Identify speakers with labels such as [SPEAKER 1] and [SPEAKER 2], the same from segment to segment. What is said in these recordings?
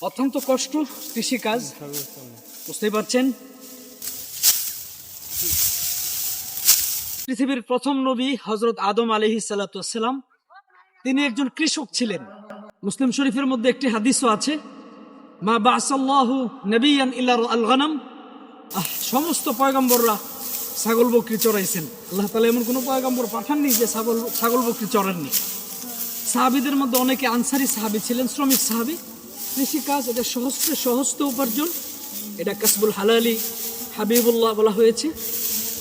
[SPEAKER 1] অত্যন্ত কষ্ট কৃষিকাজ, বুঝতেই পারছেন। পৃথিবীর প্রথম নবী হযরত আদম আলাইহিস সালাতু ওয়াস সালাম, তিনি একজন কৃষক ছিলেন। মুসলিম শরীফের মধ্যে একটি হাদিসও আছে, মা বাসাল্লাহু নবিয়ান ইল্লা আল গনাম, সমস্ত পয়গম্বররা ছাগল বকরি চড়াইছেন। আল্লাহ তাআলা এমন কোনো পয়গম্বর পাঠাননি যে ছাগল বকরি চড়াননি। সাহাবীদের মধ্যে অনেকে আনসারী সাহাবী ছিলেন, শ্রমিক সাহাবী। কৃষিকাজ এটা সহস্তে উপার্জন, এটা কাসবুল হালালি হাবিবুল্লাহ বলা হয়েছে।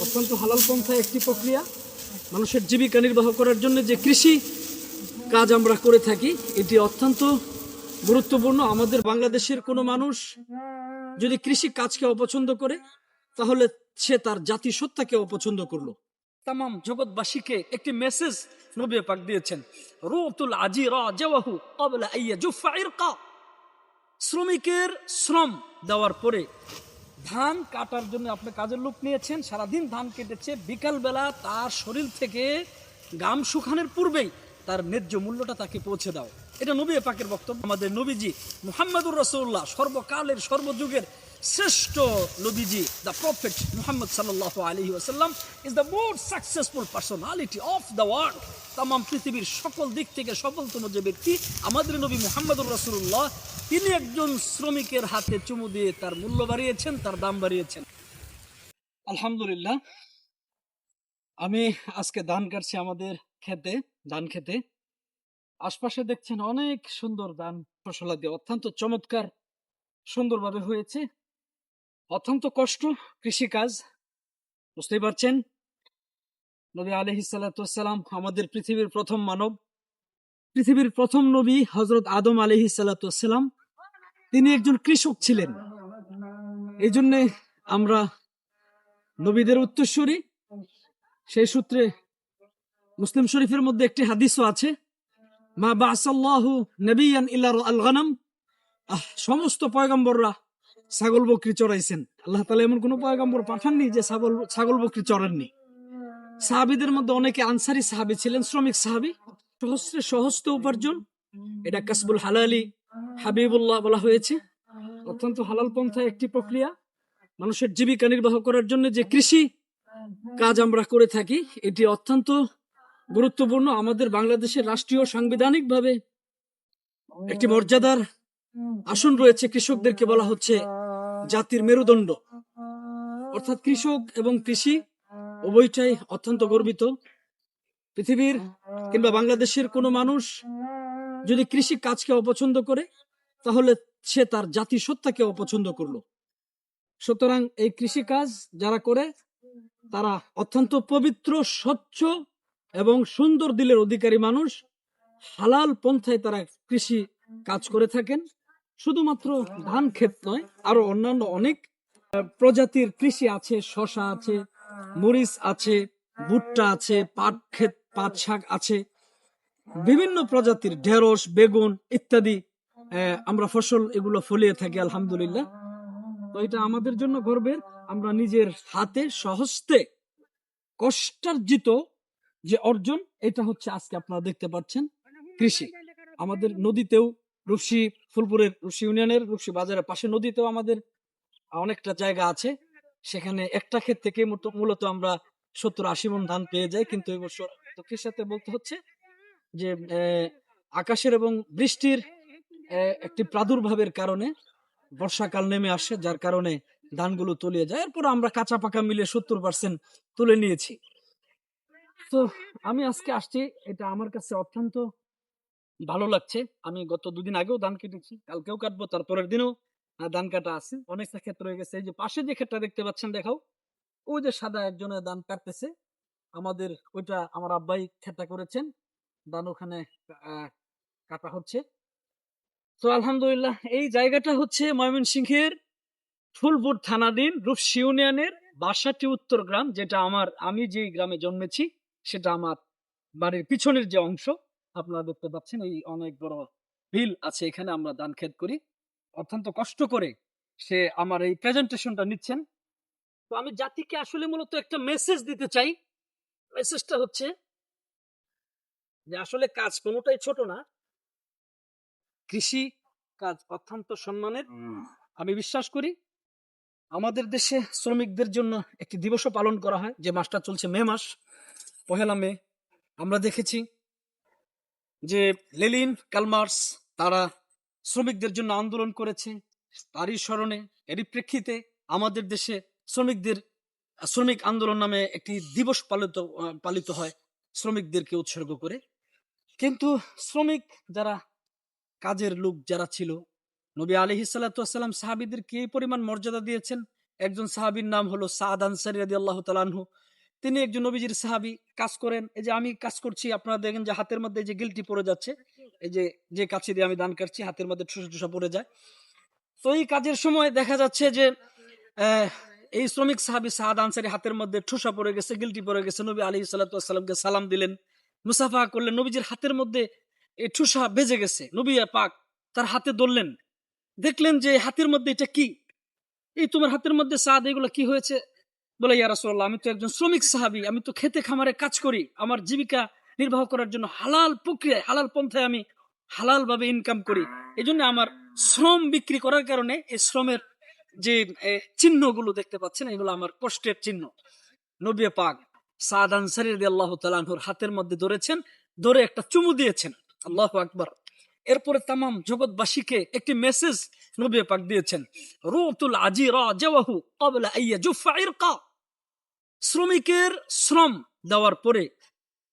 [SPEAKER 1] অত্যন্ত হালাল পন্থায় একটি প্রক্রিয়া। মানুষের জীবিকা নির্বাহ করার জন্য যে কৃষি কাজ আমরা করে থাকি, এটি অত্যন্ত গুরুত্বপূর্ণ। আমাদের বাংলাদেশের কোনো মানুষ যদি কৃষি কাজকে অপছন্দ করে, তাহলে সে তার জাতিসত্তাকে অপছন্দ করলো। তামাম জগৎবাসীকে একটি মেসেজ নবী পাক দিয়েছেন, রুতুল আজিরা জাওয়াহু ক্বাবলা আইয়াজুফা ইরকা। শ্রমিকের শ্রম দেওয়ার পরে ধান কাটার জন্য আপনি কাজের লোক নিয়েছেন, সারাদিন ধান কেটেছে, বিকালবেলা তার শরীর থেকে গাম শুকানোর পূর্বেই তার ন্যায্য মূল্যটা তাকে পৌঁছে দাও। এটা নবী পাকের বক্তব্য। আমাদের নবীজি মুহাম্মদুর রাসূলুল্লাহ, সর্বকালের সর্বযুগের শ্রেষ্ঠ নবীজি, দ্য প্রফেট মুহাম্মদ সাল্লাল্লাহু আলাইহি ওয়াসাল্লাম is the most successful personality of the world. তাম পৃথিবীর সকল দিক থেকে সফলতম যে ব্যক্তি আমাদের নবী মুহাম্মদুর রাসূলুল্লাহ, তিনি একজন শ্রমিকের হাতে চুমু দিয়ে তার মূল্য বাড়িয়েছেন, তার দাম বাড়িয়েছেন। আলহামদুলিল্লাহ, আমি আজকে ধান কাটছি আমাদের খেতে, ধান খেতে। আশপাশে দেখছেন অনেক সুন্দর ধান ফসলাদি, অত্যন্ত চমৎকার সুন্দরভাবে হয়েছে। অত্যন্ত কষ্ট কৃষিকাজ, বুঝতেই পারছেন। নবী আলাইহিস সালাতু ওয়াস সালাম আমাদের পৃথিবীর প্রথম মানব, পৃথিবীর প্রথম নবী হযরত আদম আলাইহিস সালাতু ওয়াস সালাম, তিনি একজন কৃষক ছিলেন। এই জন্যে আমরা নবীদের উত্তরসূরি। সেই সূত্রে মুসলিম শরীফের মধ্যে একটি হাদিসও আছে, মা বাসাল্লাহু নবিয়ান ইল্লা আল গনাম, সমস্ত পয়গম্বররা ছাগল বকরি চড়াইছেন। আল্লাহ তাআলা এমন কোনো পয়গম্বর পাঠাননি যে ছাগল বকরি চড়াননি। সাহাবীদের মধ্যে অনেকে আনসারী সাহাবী ছিলেন, শ্রমিক সাহাবী। সহস্তে উপার্জন, এটা কাসবুল হালালি হাবিবুল্লাহ বলা হয়েছে। অত্যন্ত হালাল পন্থায় একটি প্রক্রিয়া। মানুষের জীবিকা নির্বাহ করার জন্য যে কৃষি কাজ আমরা করে থাকি, এটি অত্যন্ত গুরুত্বপূর্ণ। আমাদের বাংলাদেশের রাষ্ট্রীয় সাংবিধানিক ভাবে একটি মর্যাদার আসন রয়েছে। কৃষকদেরকে বলা হচ্ছে জাতির মেরুদণ্ড। অর্থাৎ কৃষক এবং কৃষি উভয়টাই অত্যন্ত গর্বিত। পৃথিবীর কিংবা বাংলাদেশের কোনো মানুষ যদি কৃষি কাজকে অপছন্দ করে, তাহলে সে তার জাতিসত্তাকে অপছন্দ করলো। সুতরাং এই কৃষি কাজ যারা করে, তারা অত্যন্ত পবিত্র, স্বচ্ছ এবং সুন্দর দিলের অধিকারী মানুষ। হালাল পন্থায় তারা কৃষি কাজ করে থাকেন। শুধুমাত্র ধান ক্ষেত নয়, আরো অন্যান্য অনেক প্রজাতির কৃষি আছে। শশা আছে, মরিচ আছে, ভুট্টা আছে, পাট শাক আছে, বিভিন্ন প্রজাতির ঢেঁড়স, বেগুন ইত্যাদি আমরা ফসল এগুলো ফলিয়ে থাকি আলহামদুলিল্লাহ। তো এটা আমাদের জন্য গর্বের। আমরা নিজের হাতে সহস্তে কষ্টার্জিত যে অর্জন, এটা হচ্ছে আজকে আপনারা দেখতে পাচ্ছেন কৃষি। আমাদের নদীতেও, ফুলপুরের রূপসী ইউনিয়নের রূপসী বাজারের পাশে নদীতেও আমাদের অনেকটা জায়গা আছে। সেখানে একটা ক্ষেত থেকে মূলত আমরা 70-80 মণ ধান পেয়ে যাই। কিন্তু এবছর দুঃখের সাথে বলতে হচ্ছে যে আকাশের এবং বৃষ্টির একটি প্রাদুর্ভাবের কারণে বর্ষাকাল নেমে আসে, যার কারণে ধানগুলো তলিয়ে যায়। এরপর আমরা কাঁচা পাকা মিলে 70% তুলে নিয়েছি। তো আমি আজকে আসছি, এটা আমার কাছে অত্যন্ত ভালো লাগছে। আমি গত 2 দিন আগেও ধান কেটেছি, কালকেও কাটবো, তারপরের দিনও ধান কাটা আছে। অনেকটা ক্ষেত্র হয়ে গেছে। এই যে পাশে যে ক্ষেতটা দেখতে পাচ্ছেন, দেখাও, ওই যে সাদা একজনের ধান কাটতেছে, আমাদের ওইটা আমার আব্বাই ক্ষেতটা করেছেন। ধান ওখানে কাটা হচ্ছে। তো আলহামদুলিল্লাহ, এই জায়গাটা হচ্ছে ময়মনসিংহের ফুলপুর থানাধীন রূপসী ইউনিয়নের 62 উত্তর গ্রাম, যেটা আমি যে গ্রামে জন্মেছি, সেটা আমার বাড়ির পিছনের যে অংশ আপনারা দেখতে পাচ্ছেন, এই অনেক বড় বিল আছে, এখানে আমরা ধান ক্ষেত করি। অত্যন্ত কষ্ট করে সে আমার এই প্রেজেন্টেশনটা নিচ্ছেন। তো আমি জাতিকে আসলে মূলত একটা মেসেজ দিতে চাই। মেসেজটা হচ্ছে যে আসলে কাজ কোনোটাই ছোট না। কৃষি কাজ অত্যন্ত সম্মানের। আমি বিশ্বাস করি আমাদের দেশে শ্রমিকদের জন্য একটি দিবসও পালন করা হয়, যে মাসটা চলছে মে মাস, 1 মে। আমরা দেখেছি যে লেনিন, কার্ল মার্কস তারা শ্রমিকদের জন্য আন্দোলন করেছে। তারই স্মরণে, এরই প্রেক্ষিতে আমাদের দেশে শ্রমিক আন্দোলন নামে একটি দিবস পালিত হয় শ্রমিকদেরকে উৎসর্গ করে। কিন্তু শ্রমিক যারা, কাজের লোক যারা ছিল, নবী আলাইহিস সালাতু ওয়াস সালাম সাহাবীদেরকে এই পরিমাণ মর্যাদা দিয়েছেন। একজন সাহাবীর নাম হলো সাদ আনসারী রাদিয়াল্লাহু তাআলা আনহু। তিনি একজন নবীজির সাহাবী, কাজ করেন। এই যে আমি কাজ করছি, আপনারা দেখেন যে হাতের মধ্যে এই যে গিলটি পড়ে যাচ্ছে, এই যে কাছি দিয়ে আমি দান কাটছি, হাতের মধ্যে ঠুসা ঠুসা পড়ে যায়। তো এই কাজের সময় দেখা যাচ্ছে যে আহ, এই শ্রমিক সাহাবী সাদ আনসারী হাতের মধ্যে ঠুসা পড়ে গেছে, গিলটি পড়ে গেছে। নবী আলাইহিস সালাতু ওয়াস সালামকে সালাম দিলেন, মুসাফা করলেন। নবীজির হাতের মধ্যে এই ঠুসা বেজে গেছে। নবী পাক তার হাতে ধরলেন, দেখলেন যে হাতের মধ্যে এটা কি? এই তোমার হাতের মধ্যে সাদ, এগুলো কি হয়েছে? বলে, ইয়া রাসূলুল্লাহ, আমি তো একজন শ্রমিক সাহাবী, আমি তো খেতে খামারে কাজ করি, আমার জীবিকা নির্বাহ করার জন্য হালাল প্রক্রিয়ায়, হালাল পন্থায় আমি হালাল ভাবে ইনকাম করি। এই জন্য আমার শ্রম বিক্রি করার কারণে এই শ্রমের যে চিহ্নগুলো দেখতে পাচ্ছেন, এগুলো আমার কষ্টের চিহ্ন। নবী পাক সাদ আনসারী রাদিয়াল্লাহু তাআলা আনহুর হাতের মধ্যে ধরেছেন, ধরে একটা চুমু দিয়েছেন। আল্লাহু আকবার। এরপরে তামাম জগৎবাসীকে একটি মেসেজ নবী পাক দিয়েছেন, রুতুল আজিরা জাওয়াহু ক্বাবলা আইয়াজুফা ইরকা। শ্রমিকের শ্রম দেওয়ার পরে,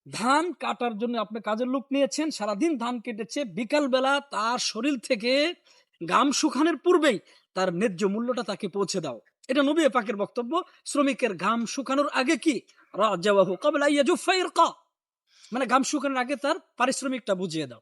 [SPEAKER 1] ধান কাটার জন্য আপনি কাজের লোক নিয়েছেন, সারাদিন ধান কেটেছে, বিকাল বেলা তার শরীর থেকে ঘাম শুকানোর পূর্বেই তার ন্যায্য মূল্যটা তাকে পৌঁছে দাও। এটা নবী পাকের বক্তব্য। শ্রমিকের ঘাম শুকানোর আগে কি, রাজাহু ক্বাবলা আইয়াজুফা ইরকা, মানে ঘাম শুকানোর আগে তার পারিশ্রমিকটা বুঝিয়ে দাও।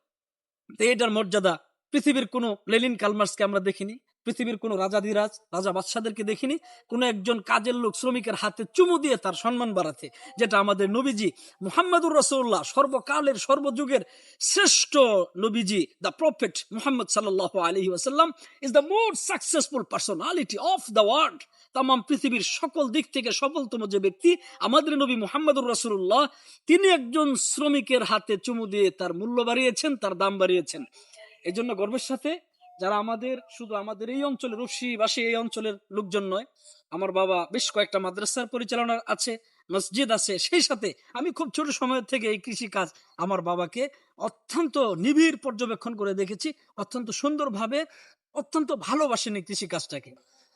[SPEAKER 1] তো এটার মর্যাদা পৃথিবীর কোন লেনিন, কার্ল মার্কসকে আমরা দেখিনি, পৃথিবীর কোন রাজাধিরাজ, রাজা বাদশাদেরকে দেখিনি কোন একজন কাজের লোক শ্রমিকের হাতে চুমু দিয়ে তার সম্মান বাড়াতে, যেটা আমাদের নবীজি মুহাম্মদুর রাসূলুল্লাহ, সর্বকালের সর্বযুগের শ্রেষ্ঠ নবীজি, দ্য প্রফেট মুহাম্মদ সাল্লাল্লাহু আলাইহি ওয়াসাল্লাম is the most successful personality of the world. তাম পৃথিবীর সকল দিক থেকে সফলতম যে ব্যক্তি আমাদের নবী মুহাম্মদুর রাসূলুল্লাহ, তিনি একজন শ্রমিকের হাতে চুমু দিয়ে তার মূল্য বাড়িয়েছেন, তার দাম বাড়িয়েছেন। এই জন্য গর্বের সাথে, যারা শুধু আমাদের এই অঞ্চলের রশিবাসী, এই অঞ্চলের লোকজন নয়, আমার বাবা বেশ কয়েকটা মাদ্রাসার পরিচালনা আছে, মসজিদ আছে, সেই সাথে আমি খুব ছোট সময় থেকে এই কৃষি কাজ আমার বাবাকে অত্যন্ত নিবিড় পর্যবেক্ষণ করে দেখেছি, অত্যন্ত সুন্দরভাবে, অত্যন্ত ভালোবাসেন এই কৃষি কাজটাকে।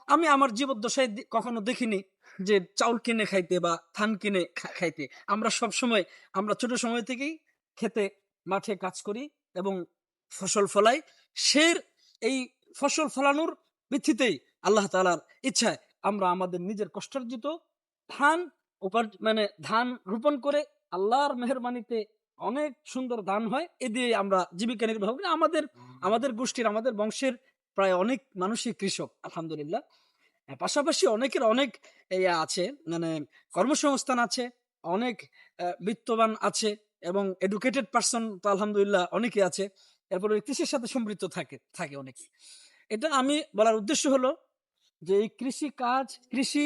[SPEAKER 1] আমি আমার জীবদ্দশায় কখনো দেখিনি যে চাউল কিনে খাইতে বা ধান কিনে খাইতে। আমরা ছোট সময় থেকেই খেতে, মাঠে কাজ করি এবং ফসল ফলাই। এই ফসল ফলানোর ভিত্তিতেই আল্লাহ তাআলার ইচ্ছায় আমরা আমাদের নিজের কষ্টার্জিত ধান ধান রোপণ করে, আল্লাহর মেহেরবানিতে অনেক সুন্দর ধান হয়, এ দিয়ে আমরা জীবিকা নির্বাহ করি। আমাদের গোষ্ঠীর, আমাদের বংশের প্রায় অনেক মানুষই কৃষক, আলহামদুলিল্লাহ। পাশাপাশি অনেকের অনেক আছে, কর্মসংস্থান আছে, অনেক বিত্তবান আছে এবং এডুকেটেড পার্সন তো আলহামদুলিল্লাহ অনেকে আছে। এরপরে কৃষির সাথে সম্পৃক্ত থাকে অনেকে। এটা আমি বলার উদ্দেশ্য হলো যে এই কৃষি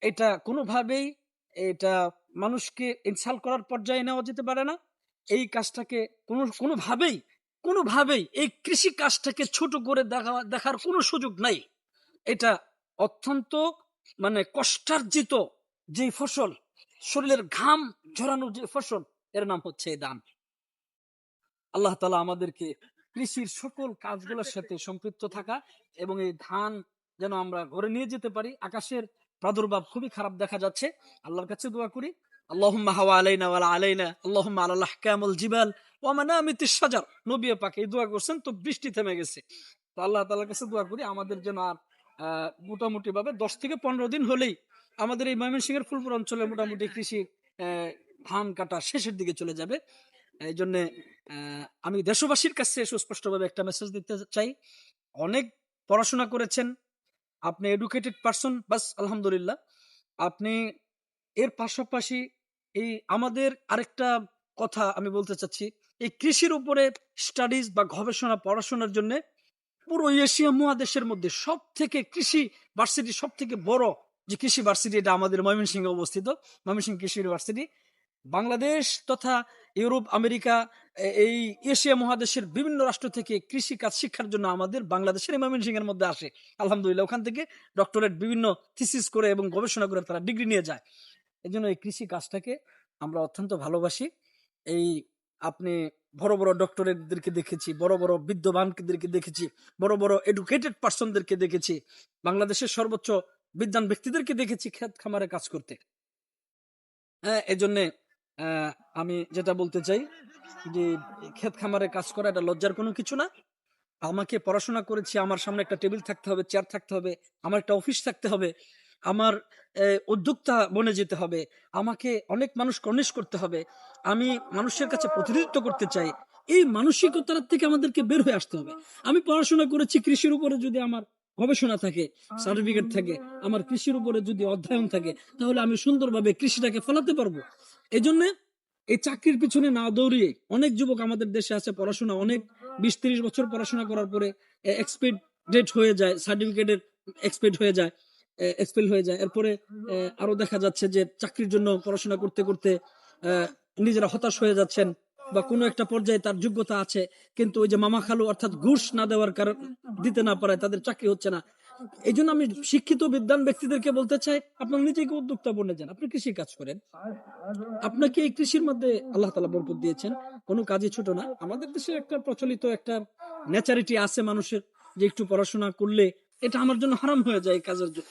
[SPEAKER 1] এটা কোনোভাবেই এটা মানুষকে ইনসাল্ট করার পর্যায়ে নেওয়া যেতে পারে না। এই কাজটাকে কোনোভাবেই এই কৃষি কাজটাকে ছোট করে দেখার কোনো সুযোগ নাই। এটা অত্যন্ত কষ্টার্জিত যে ফসল, শরীরের ঘাম ঝরানো যে ফসল, এর নাম হচ্ছে ধান। আল্লাহ তাআলা আমাদেরকে কৃষির সকল কাজগুলোর সাথে সম্পৃক্ত থাকা এবং এই ধান যেন আমরা ঘরে নিয়ে যেতে পারি। আকাশের প্রাদুর্ভাব খুবই খারাপ দেখা যাচ্ছে, আল্লাহর কাছে দোয়া করি, আল্লাহুম্মা হাওয়া আলাইনা ওয়ালা আলাইনা, আল্লাহুম্মা আলাল আহকামুল জিবাল ওয়া মানামিতিশ শাজার। নবী পাক এই দোয়া করছেন, তো বৃষ্টি থেমে গেছে। তো আল্লাহ তাআলার কাছে দোয়া করি আমাদের যেন আর মোটামুটি ভাবে 10 থেকে 15 দিন হলেই আমাদের এই ময়মনসিংহের ফুলপুর অঞ্চলে মোটামুটি কৃষি ধান কাটা শেষের দিকে চলে যাবে। এই জন্য আমি দেশবাসীর কাছে সুস্পষ্টভাবে একটা মেসেজ দিতে চাই, অনেক পড়াশোনা করেছেন আপনি, এডুকেটেড পারসন, বাস আলহামদুলিল্লাহ। আপনি এর পাশাপাশি এই আমাদের আরেকটা কথা আমি বলতে চাচ্ছি, এই কৃষির উপরে স্টাডিজ বা গবেষণা পড়াশোনার জন্য পুরো এশিয়া মহাদেশের মধ্যে সব থেকে বড় যে কৃষি ভার্সিটি, এটা আমাদের ময়মনসিংহে অবস্থিত, ময়মনসিংহ কৃষি ইউনিভার্সিটি। বাংলাদেশ তথা ইউরোপ, আমেরিকা, এই এশিয়া মহাদেশের বিভিন্ন রাষ্ট্র থেকে কৃষি কাজ শিক্ষার জন্য আমাদের বাংলাদেশের ময়মনসিংহ এর মধ্যে আসে। আলহামদুলিল্লাহ, ওখান থেকে ডক্টরেট বিভিন্ন থিসিস করে এবং গবেষণা করে তারা ডিগ্রি নিয়ে যায়। এই জন্য এই কৃষি কাজটাকে আমরা অত্যন্ত ভালোবাসি। এই আপনি বড় বড় ডক্টরেটদেরকে দেখেছি, বড় বড় বিদ্যমানদেরকে দেখেছি, বড় বড় এডুকেটেড পার্সনদেরকে দেখেছি, বাংলাদেশের সর্বোচ্চ বিদ্বান ব্যক্তিদেরকে দেখেছি ক্ষেত খামারে কাজ করতে। হ্যাঁ, এই জন্যে আমি যেটা বলতে চাই যে ক্ষেত খামারে কাজ করা এটা লজ্জার কোনো কিছু না। আমাকে পড়াশোনা করেছি, আমার সামনে একটা টেবিল থাকতে হবে, চেয়ার থাকতে হবে, আমার একটা অফিস থাকতে হবে, আমার উদ্যোক্তা বনে যেতে হবে, আমাকে অনেক মানুষ কর্নিশ করতে হবে, আমি মানুষের কাছে প্রতিনিধিত্ব করতে চাই। এই মানসিকতার থেকে আমাদেরকে বের হয়ে আসতে হবে। আমি পড়াশোনা করেছি কৃষির উপরে, যদি আমার গবেষণা থাকে, সার্টিফিকেট থাকে, আমার কৃষির উপরে যদি অধ্যয়ন থাকে, তাহলে আমি সুন্দরভাবে কৃষিটাকে ফলাতে পারবো। এই জন্য এই চাকরির পিছনে না দৌড়িয়ে অনেক যুবক আমাদের দেশে আছে, পড়াশোনা অনেক 20-30 বছর পড়াশোনা করার পরে এক্সপায়ার ডেট হয়ে যায়, সার্টিফিকেটের এক্সপায়ার হয়ে যায়, এক্সপেল হয়ে যায়। এরপরে আরো দেখা যাচ্ছে যে চাকরির জন্য পড়াশোনা করতে করতে নিজেরা হতাশ হয়ে যাচ্ছেন, বা কোনো একটা পর্যায়ে তার যোগ্যতা আছে কিন্তু ওই যে মামা খালু অর্থাৎ ঘুষ না দেওয়ার কারণ, দিতে না পারায় তাদের চাকরি হচ্ছে না। এই জন্য আমি শিক্ষিত বিদ্বান ব্যক্তিদেরকে বলতে চাই, আপনার নিজেকে উদ্যোক্তা বনে যান, আপনি কৃষি কাজ করেন। আপনাকে এই কৃষির মধ্যে আল্লাহ তাআলা বরকত দিয়েছেন, কোনো কাজই ছোট না। আমাদের দেশে একটা প্রচলিত একটা ন্যাচারিটি আছে মানুষের, যে একটু পড়াশোনা করলে এটা আমার জন্য হারাম হয়ে যায়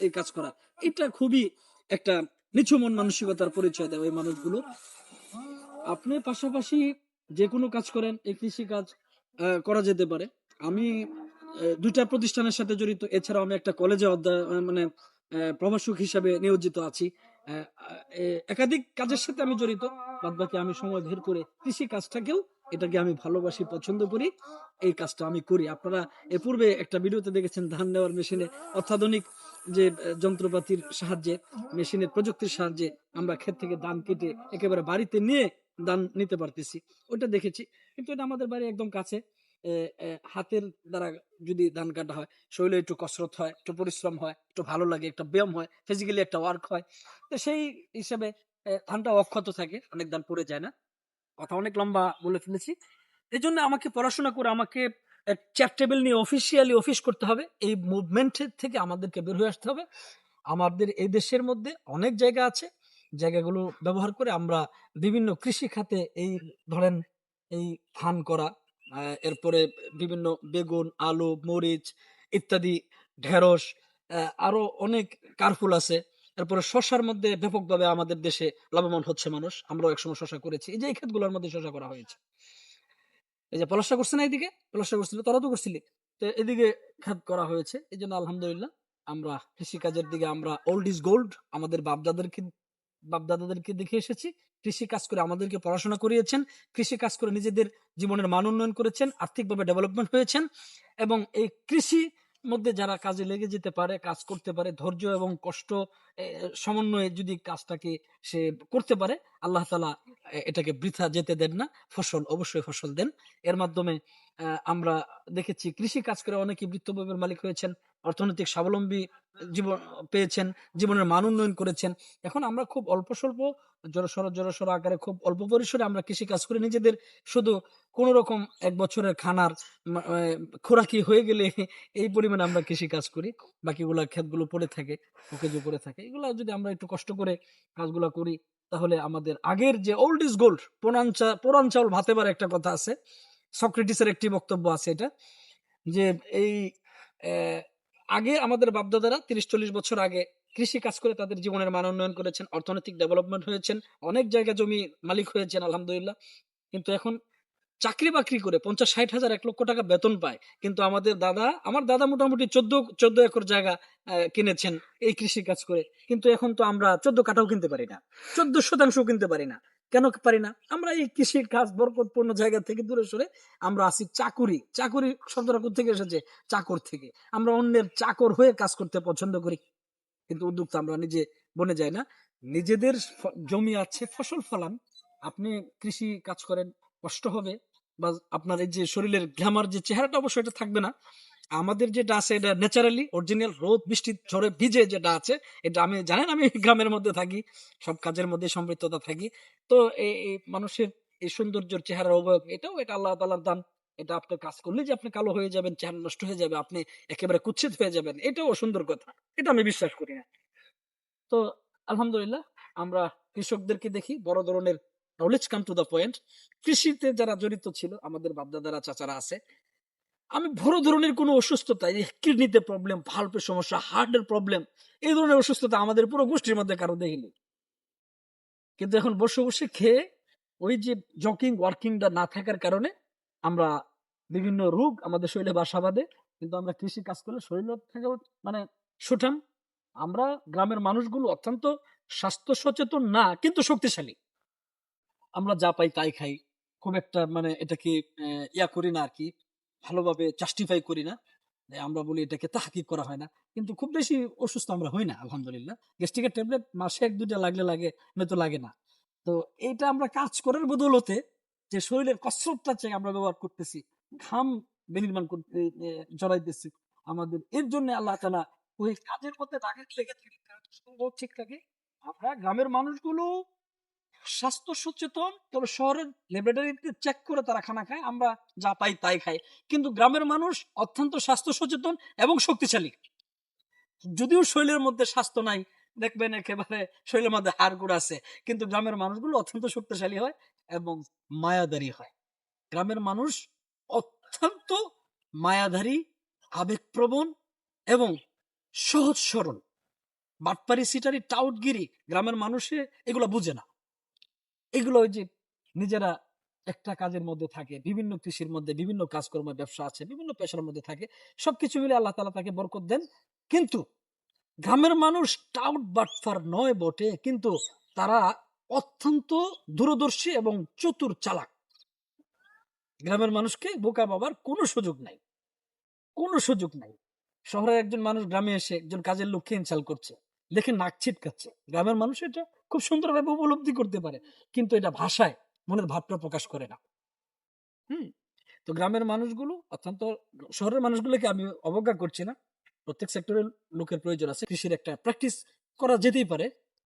[SPEAKER 1] এই কাজ করা। এটা খুবই একটা নিচু মন মানসিকতার পরিচয় দেয় ওই মানুষগুলো। আপনি পাশাপাশি যে কোনো কাজ করেন, এই কৃষি কাজ করা যেতে পারে। আমি দুইটা প্রতিষ্ঠানের সাথে জড়িত, এছাড়াও আমি একটা কলেজে মানে প্রভাষক হিসাবে নিয়োজিত আছি। একাধিক কাজের সাথে আমি জড়িত। বাদ বাকি আমি সময় বের করে কৃষি কাজটাকেও, এটাকে আমি ভালোবাসি, পছন্দ করি, এই কাজটা আমি করি। আপনারা এ পূর্বে একটা ভিডিওতে দেখেছেন ধান নেওয়ার মেশিনে, অত্যাধুনিক যে যন্ত্রপাতির সাহায্যে, মেশিনের প্রযুক্তির সাহায্যে আমরা ক্ষেত থেকে ধান কেটে একেবারে বাড়িতে নিয়ে ধান নিতে পারতেছি, ওটা দেখেছি। কিন্তু এটা আমাদের বাড়ি একদম কাছে। হাতের দ্বারা যদি ধান কাটা হয়, শরীরে একটু কসরত হয়, একটু পরিশ্রম হয়, একটু ভালো লাগে, একটা ব্যায়াম হয়, ফিজিক্যালি একটা ওয়ার্ক হয়। তো সেই হিসাবে ধানটা অক্ষত থাকে, অনেক ধান পড়ে যায় না। কথা অনেক লম্বা বলে ফেলেছি। এই জন্য আমাকে পড়াশোনা করে আমাকে চেয়ার টেবিল নিয়ে অফিসিয়ালি অফিস করতে হবে। এই মুভমেন্টের থেকে আমাদেরকে বের হয়ে আসতে হবে। আমাদের এই দেশের মধ্যে অনেক জায়গা আছে, জায়গাগুলো ব্যবহার করে আমরা বিভিন্ন কৃষি খাতে, এই ধরেন এই ধান করা, এরপরে বিভিন্ন বেগুন, আলু, মরিচ ইত্যাদি, ঢেঁড়স, আরো অনেক কারফুল আছে। এরপরে শশার মধ্যে ব্যাপকভাবে আমাদের দেশে লাভবান হচ্ছে মানুষ। আমরাও একসময় শশা করেছি, এই যে এই ক্ষেতগুলোর মধ্যে শশা করা হয়েছে। এই যে পলাশটা করছে না, এইদিকে পলাশটা করছিল, তোরা তো করছিলি, তো এদিকে ক্ষেত করা হয়েছে। এই জন্য আলহামদুলিল্লাহ আমরা কৃষি কাজের দিকে, আমরা ওল্ড ইজ গোল্ড, আমাদের বাপ দাদাদেরকে দেখে এসেছি। কৃষি কাজ করে আমাদেরকে পড়াশোনা করিয়েছেন, কৃষি কাজ করে নিজেদের জীবনের মান উন্নয়ন করেছেন, আর্থিকভাবে ডেভেলপমেন্ট হয়েছেন। এবং এই কৃষি মধ্যে যারা কাজে লেগে যেতে পারে, কাজ করতে পারে, ধৈর্য এবং কষ্ট সমন্বয়ে যদি কাজটাকে সে করতে পারে, আল্লাহ তাআলা এটাকে বৃথা যেতে দেন না, ফসল অবশ্যই ফসল দেন। এর মাধ্যমে আমরা দেখেছি কৃষি কাজ করে অনেকে বৃত্তবৈভবের মালিক হয়েছেন, অর্থনৈতিক স্বাবলম্বী জীবন পেয়েছেন, জীবনের মান উন্নয়ন করেছেন। এখন আমরা খুব অল্প স্বল্প জড়সড় আকারে, খুব অল্প পরিসরে আমরা কৃষি কাজ করে নিজেদের শুধু কোন রকম এক বছরের খানার খোরাকি হয়ে গেলে এই পরিমাণে আমরা কৃষি কাজ করি, বাকিগুলা ক্ষেতগুলো পড়ে থাকে, যে পড়ে থাকে। এগুলা যদি আমরা একটু কষ্ট করে কাজগুলা করি, তাহলে আমাদের আগের যে ওল্ড ইজ গোল্ড, পুরান চাউল ভাতে পারে একটা কথা আছে, সক্রেটিসের একটি বক্তব্য আছে এটা, যে এই আগে আমাদের বাপদাদারা 30-40 বছর আগে কৃষি কাজ করে তাদের জীবনের মান উন্নয়ন করেছেন, অর্থনৈতিক ডেভেলপমেন্ট হয়েছেন, অনেক জায়গা জমি মালিক হয়েছেন আলহামদুলিল্লাহ। কিন্তু এখন চাকরি বাকরি করে 50-60 হাজার 1 লক্ষ টাকা বেতন পায়, কিন্তু আমার দাদা মোটামুটি 14 একর জায়গা কিনেছেন এই কৃষি কাজ করে। কিন্তু এখন তো আমরা 14 কাঠাও কিনতে পারি না, 14% কিনতে পারি না। কেন পারি না? আমরা এই কৃষি কাজ বরকতপূর্ণ জায়গা থেকে দূরে সরে আমরা আছি চাকুরি শব্দটা কোথা থেকে এসেছে? চাকর থেকে। আমরা অন্যের চাকর হয়ে কাজ করতে পছন্দ করি, কিন্তু উদ্যোক্তা আমরা নিজে বনে যাই না। নিজেদের জমি আছে, ফসল ফলান। আপনি কৃষি কাজ করেন, কষ্ট হবে, বা আপনার এই যে শরীরের গ্ল্যামার যে চেহারাটা অবশ্যই এটা থাকবে না। আমাদের যেটা আছে এটা ন্যাচারালি অরিজিনাল, রোদ বৃষ্টি ঝড়ে ভিজে যেটা আছে, এটা জানেন আমি গ্রামের মধ্যে থাকি, সব কাজের মধ্যে সম্পৃক্ততা থাকি। তো এই মানুষের এই সৌন্দর্যের চেহারার অবয়ব, এটা আল্লাহ তাআলার দান। এটা আপনার কাজ করলে যে আপনি কালো হয়ে যাবেন, চেহারা নষ্ট হয়ে যাবে, আপনি একেবারে কুৎসিত হয়ে যাবেন, এটাও সুন্দর কথা। এটা আমি বিশ্বাস করি না। তো আলহামদুলিল্লাহ আমরা কৃষকদেরকে দেখি বড় ধরনের, let's come to the point, কৃষিতে যারা জড়িত ছিল আমাদের বাপদাদারা চাচারা আছে, আমি বড় ধরনের কোনো অসুস্থতা, এই কিডনিতে প্রবলেম, ভাল্বের সমস্যা, হার্টের প্রবলেম, এই ধরনের অসুস্থতা আমাদের পুরো গোষ্ঠীর মধ্যে কারো দেখিনি। কিন্তু এখন বসে বসে খেয়ে ওই যে জকিং ওয়ার্কিংটা না থাকার কারণে আমরা বিভিন্ন রোগ আমাদের শরীরে বাসা বাঁধে। কিন্তু আমরা কৃষি কাজ করলে শরীর থেকে মানে সুঠাম। আমরা গ্রামের মানুষগুলো অত্যন্ত স্বাস্থ্য সচেতন না, কিন্তু শক্তিশালী। আমরা যা পাই তাই খাই, খুব একটা মানে এটাকে ইয়া করি না আর কি, ভালোভাবে জাস্টিফাই করি না। আমরা বলি এটাকে তাহকিক করা হয় না, কিন্তু খুব বেশি অসুস্থ আমরা হই না আলহামদুলিল্লাহ। গ্যাস্ট্রিকের ট্যাবলেট মাসে ১-২টা লাগলে লাগে, নয়তো লাগে না। তো এইটা আমরা কাজ করার বদৌলতে যে শরীরের কসরতটা চেয়ে আমরা ব্যবহার করতেছি, ঘাম বিনির্মাণ করতে জড়াইতেছি আমাদের, এর জন্য আল্লাহ তাআলা ওই কাজের মধ্যে লেগে থাকে, ঠিক থাকে। আমরা গ্রামের মানুষগুলো স্বাস্থ্য সচেতন, তবে শহরের ল্যাবরেটরিতে চেক করে তারা খানা খায়, আমরা যা পাই তাই খাই। কিন্তু গ্রামের মানুষ অত্যন্ত স্বাস্থ্য সচেতন এবং শক্তিশালী। যদিও শরীরের মধ্যে স্বাস্থ্য নাই, দেখবেন একেবারে শরীরের মধ্যে হাড়গোড় আছে, কিন্তু গ্রামের মানুষগুলো অত্যন্ত শক্তিশালী হয় এবং মায়াদারী হয়। গ্রামের মানুষ অত্যন্ত মায়াধারী, আবেগপ্রবণ এবং সহজ সরল। বাটপারি, সিটারি, টাউটগিরি গ্রামের মানুষে এগুলো বুঝে না। এগুলো ওই যে নিজেরা একটা কাজের মধ্যে থাকে, বিভিন্ন কৃষির মধ্যে, বিভিন্ন কাজকর্ম, ব্যবসা আছে, বিভিন্ন পেশার মধ্যে থাকে, সবকিছু মিলে আল্লাহ তাআলা তাকে বরকত দেন। কিন্তু গ্রামের মানুষ টাউট বাটফার নয় বটে, কিন্তু তারা অত্যন্ত দূরদর্শী এবং চতুর চালাক। গ্রামের মানুষকে বোকা বাবার কোনো সুযোগ নাই, কোনো সুযোগ নাই। শহরের একজন মানুষ গ্রামে এসে একজন কাজের লোককে ইনসাল করছে, দেখে নাক ছিটকাচ্ছে, গ্রামের মানুষ এটা খুব সুন্দরভাবে উপলব্ধি করতে পারে, কিন্তু এটা ভাষায় মনের ভাবটা প্রকাশ করে না। হুম। তো গ্রামের মানুষগুলো অত্যন্ত, শহরের মানুষগুলোকে আমি অবজ্ঞা করছি না, প্রত্যেক সেক্টরের লোকের প্রয়োজন আছে, কৃষির একটা প্র্যাকটিস করা যেতেই পারে,